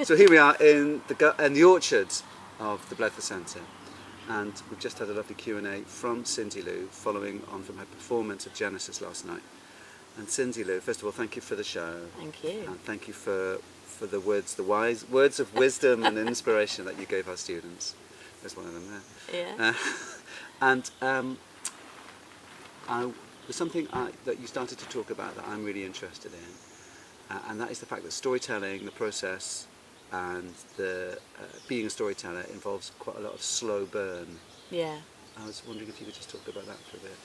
So here we are in the orchard of the Bledford Centre, and we've just had a lovely Q&A from Cindylou, following on from her performance of Genesis last night. And Cindylou, first of all, thank you for the show. Thank you. And thank you for the wise words of wisdom and inspiration that you gave our students. There's one of them there. Yeah. And there's something that you started to talk about that I'm really interested in, and that is the fact that storytelling, the process, and being a storyteller involves quite a lot of slow burn. Yeah. I was wondering if you could just talk about that for a bit.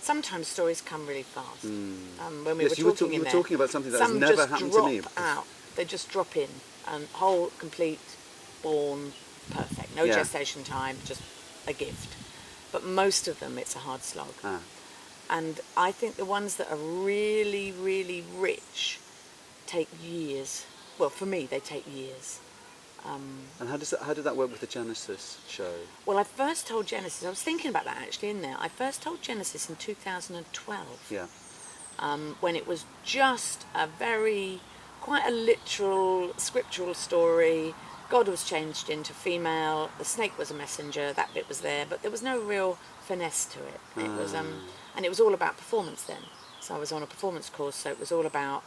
Sometimes stories come really fast. When we Yes, were talking you were talking about something that has never happened to me. Some just drop out. They just drop in, and whole, complete, born, perfect. No gestation time, just a gift. But most of them, it's a hard slog. And I think the ones that are really, really rich take years. Well, for me, they take years. And how did that work with the Genesis show? Well, I first told Genesis, I was thinking about that actually in there. I first told Genesis in 2012. Yeah. When it was just quite a literal, scriptural story. God was changed into female, the snake was a messenger, that bit was there, but there was no real finesse to it. It was, and it was all about performance then. So I was on a performance course, so it was all about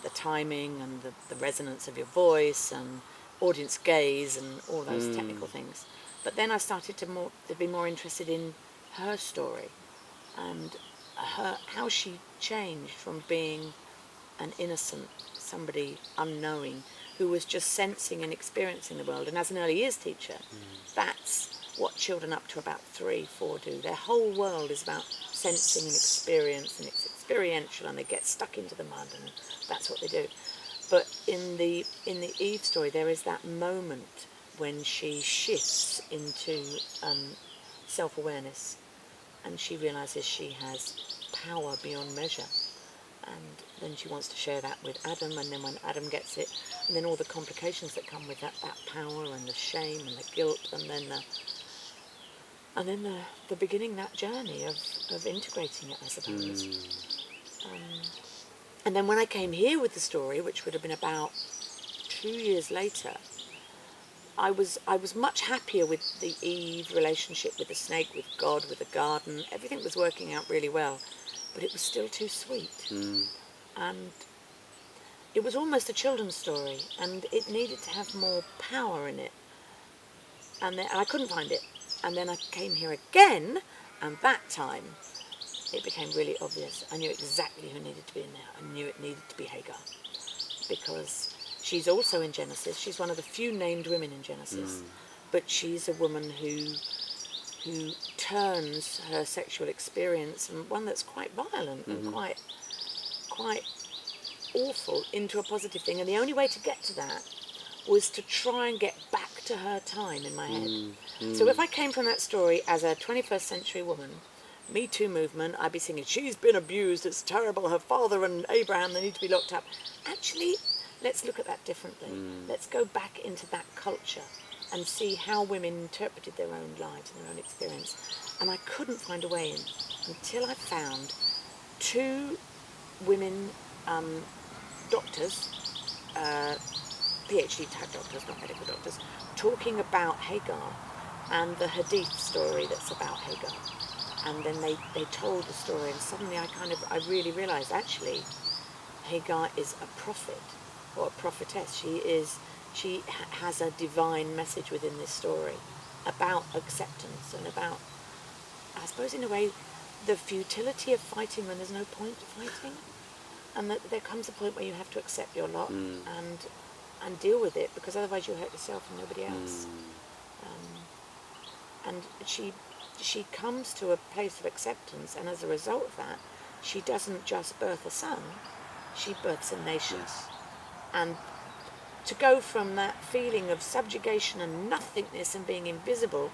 the timing and the resonance of your voice and audience gaze and all those technical things. But then I started to be more interested in her story and how she changed from being an innocent, somebody unknowing, who was just sensing and experiencing the world. And as an early years teacher, that's what children up to about 3, 4 do. Their whole world is about sensing and experience, and it's experiential, and they get stuck into the mud, and that's what they do. But in the Eve story, there is that moment when she shifts into self-awareness, and she realizes she has power beyond measure. And then she wants to share that with Adam, and then when Adam gets it, and then all the complications that come with that power and the shame and the guilt, and then the beginning, that journey of integrating it, I suppose. And then when I came here with the story, which would have been about 2 years later, I was much happier with the Eve relationship, with the snake, with God, with the garden. Everything was working out really well. But it was still too sweet. And it was almost a children's story, and it needed to have more power in it. And I couldn't find it. And then I came here again, and that time it became really obvious. I knew exactly who needed to be in there. I knew it needed to be Hagar, because she's also in Genesis. She's one of the few named women in Genesis, but she's a woman who turns her sexual experience, and one that's quite violent and quite awful, into a positive thing. And the only way to get to that was to try and get back to her time in my head. So if I came from that story as a 21st century woman, Me Too movement, I'd be singing, she's been abused, it's terrible, her father and Abraham, they need to be locked up. Actually, let's look at that differently. Let's go back into that culture and see how women interpreted their own lives and their own experience. And I couldn't find a way in until I found 2 women doctors, PhD type doctors, not medical doctors, talking about Hagar and the Hadith story that's about Hagar. And then they told the story, and suddenly I really realised, actually, Hagar is a prophet or a prophetess. She has a divine message within this story about acceptance and about, I suppose in a way, the futility of fighting when there's no point fighting, and that there comes a point where you have to accept your lot and deal with it, because otherwise you'll hurt yourself and nobody else. And she comes to a place of acceptance, and as a result of that, she doesn't just birth a son, she births a nation. And to go from that feeling of subjugation and nothingness and being invisible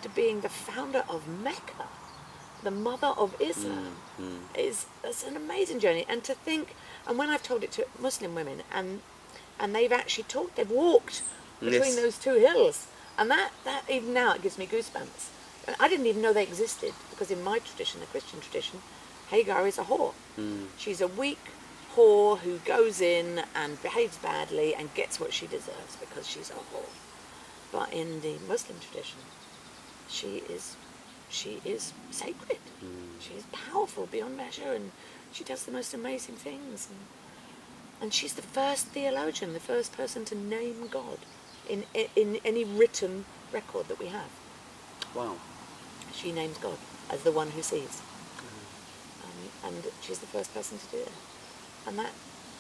to being the founder of Mecca, the mother of Islam, it's an amazing journey. And to think, and when I've told it to Muslim women, and they've actually they've walked between those 2 hills, and that even now it gives me goosebumps. I didn't even know they existed, because in my tradition, the Christian tradition, Hagar is a whore. She's a weak, whore who goes in and behaves badly and gets what she deserves because she's a whore. But in the Muslim tradition, she is sacred. She is powerful beyond measure, and she does the most amazing things. And she's the first theologian, the first person to name God in any written record that we have. Wow. She names God as the one who sees. And she's the first person to do it. And that,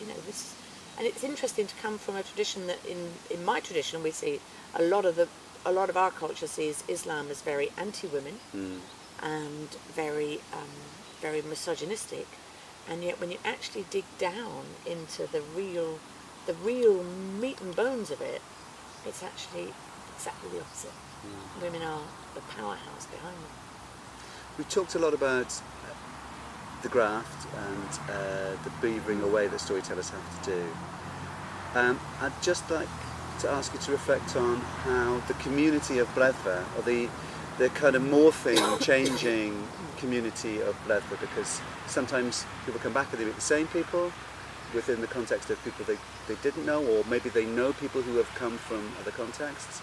and it's interesting to come from a tradition that in my tradition we see a lot of our culture sees Islam as very anti-women and very misogynistic, and yet when you actually dig down into the real meat and bones of it, it's actually exactly the opposite. Women are the powerhouse behind them. We've talked a lot about the graft and the beavering away that storytellers have to do. I'd just like to ask you to reflect on how the community of Bleddfa, or the kind of morphing, changing community of Bleddfa, because sometimes people come back and they meet the same people within the context of people they didn't know, or maybe they know people who have come from other contexts.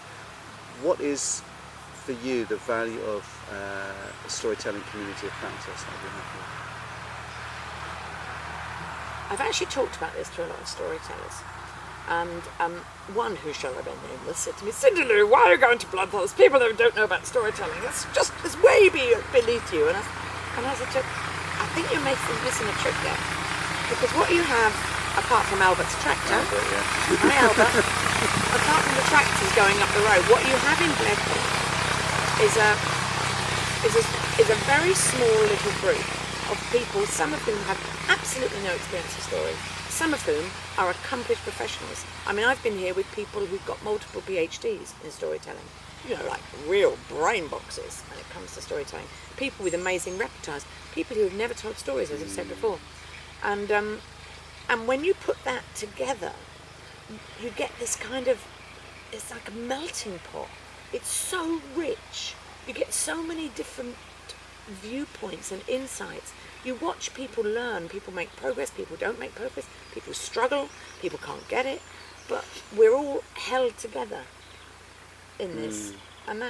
What is, for you, the value of a storytelling community of practice like we have here? I've actually talked about this to a lot of storytellers. And one who shall remain nameless said to me, "Cindylou, why are you going to Bleddfa? There's people that don't know about storytelling. It's way beneath you." And I said to her, I think you're missing a trick there. Because what you have, apart from Albert's tractor, hi Albert, apart from the tractors going up the road, what you have in Bleddfa is a very small little group of people, some of whom have absolutely no experience of story, some of whom are accomplished professionals. I mean, I've been here with people who've got multiple PhDs in storytelling, like real brain boxes when it comes to storytelling. People with amazing repertoires, people who have never told stories, as I've said before. And when you put that together, you get this kind of, it's like a melting pot. It's so rich. You get so many different viewpoints and insights. You watch people learn, people make progress, people don't make progress, people struggle, people can't get it, but we're all held together in this. And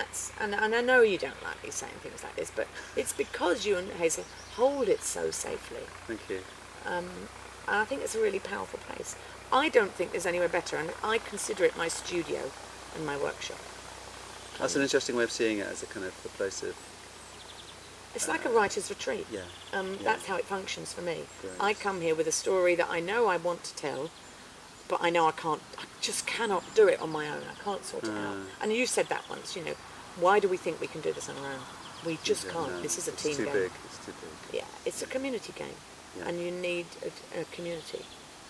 I know you don't like me saying things like this, but it's because you and Hazel hold it so safely. Thank you. And I think it's a really powerful place. I don't think there's anywhere better, and I consider it my studio and my workshop. That's an interesting way of seeing it, as a kind of a place of... It's like a writer's retreat. That's how it functions for me. Great. I come here with a story that I know I want to tell, but I know I just cannot do it on my own. I can't sort it out. And you said that once, why do we think we can do this on our own? We just can't. No, this is a team game. It's too big. Yeah, it's a community game, Yeah. and you need a community.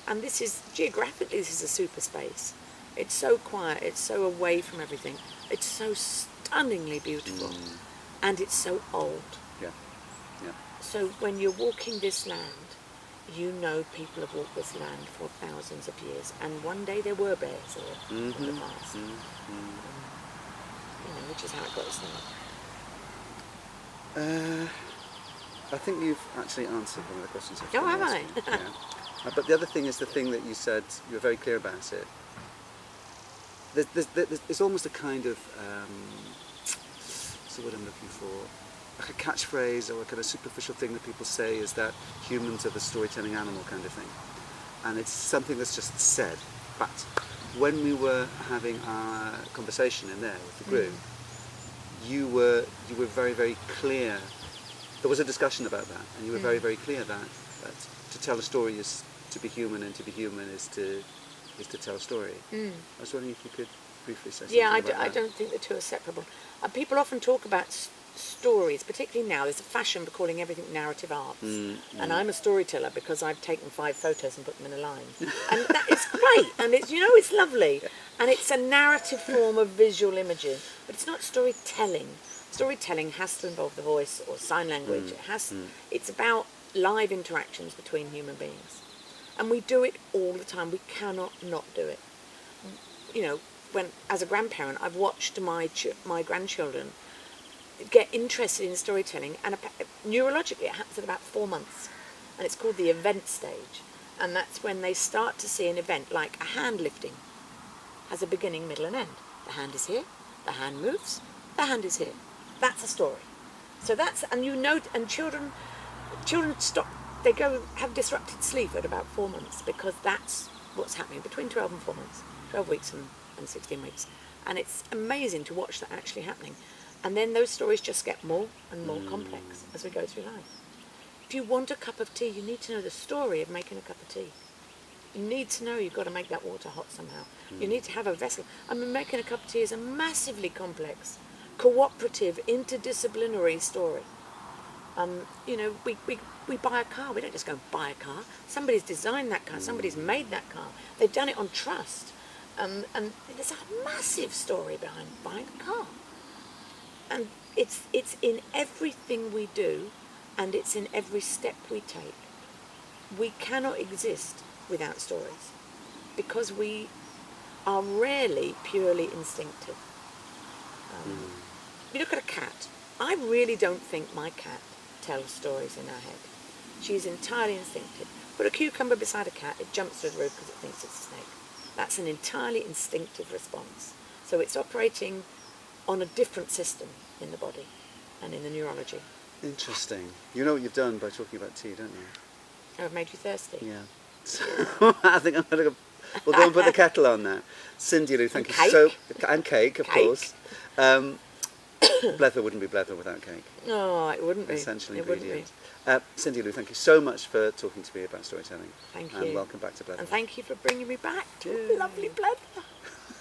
And this is, geographically, this is a super space. It's so quiet, it's so away from everything. It's so stunningly beautiful, and it's so old. Yeah. So when you're walking this land, you know people have walked this land for thousands of years, and one day there were bears here in the past. Which is how it got its name. I think you've actually answered one of the questions. Oh, have I? Yeah. But the other thing is the thing that you said, you were very clear about it. There's almost a kind of, what's the word I'm looking for? Like a catchphrase or a kind of superficial thing that people say is that humans are the storytelling animal kind of thing. And it's something that's just said. But when we were having our conversation in there with the group, you were very, very clear. There was a discussion about that, and you were very, very clear that to tell a story is to be human, and to be human is to tell a story. I was wondering if you could briefly say something about that. I don't think the two are separable. People often talk about stories, particularly now. There's a fashion for calling everything narrative arts, and I'm a storyteller because I've taken 5 photos and put them in a line, and that is great, and it's lovely, and it's a narrative form of visual imaging, but it's not storytelling. Storytelling has to involve the voice or sign language. It's about live interactions between human beings, and we do it all the time. We cannot not do it. When as a grandparent, I've watched my grandchildren get interested in storytelling, and neurologically it happens at about 4 months, and it's called the event stage. And that's when they start to see an event like a hand lifting has a beginning, middle and end. The hand is here, the hand moves, the hand is here. That's a story. So that's, and you know, and children stop, they go have disrupted sleep at about 4 months, because that's what's happening between 12 and 4 months, 12 weeks and 16 weeks. And it's amazing to watch that actually happening. And then those stories just get more and more complex as we go through life. If you want a cup of tea, you need to know the story of making a cup of tea. You need to know you've got to make that water hot somehow. You need to have a vessel. I mean, making a cup of tea is a massively complex, cooperative, interdisciplinary story. You know, we buy a car. We don't just go and buy a car. Somebody's designed that car. Somebody's made that car. They've done it on trust. And there's a massive story behind buying a car. And it's in everything we do, and it's in every step we take. We cannot exist without stories, because we are rarely purely instinctive. You look at a cat. I really don't think my cat tells stories in her head. She's entirely instinctive. Put a cucumber beside a cat, it jumps through the roof because it thinks it's a snake. That's an entirely instinctive response. So it's operating on a different system in the body and in the neurology. Interesting. You know what you've done by talking about tea, don't you? Oh, I've made you thirsty. Yeah. So I think I'm going to we'll go and put the kettle on now. Cindylou, thank you cake. so... And cake, of Cake. course. Blether wouldn't be Blether without cake. No, it wouldn't be. Essential It wouldn't ingredient. Cindylou, thank you so much for talking to me about storytelling. Thank And you. welcome back to Blether. And thank you for bringing me back to a lovely Blether.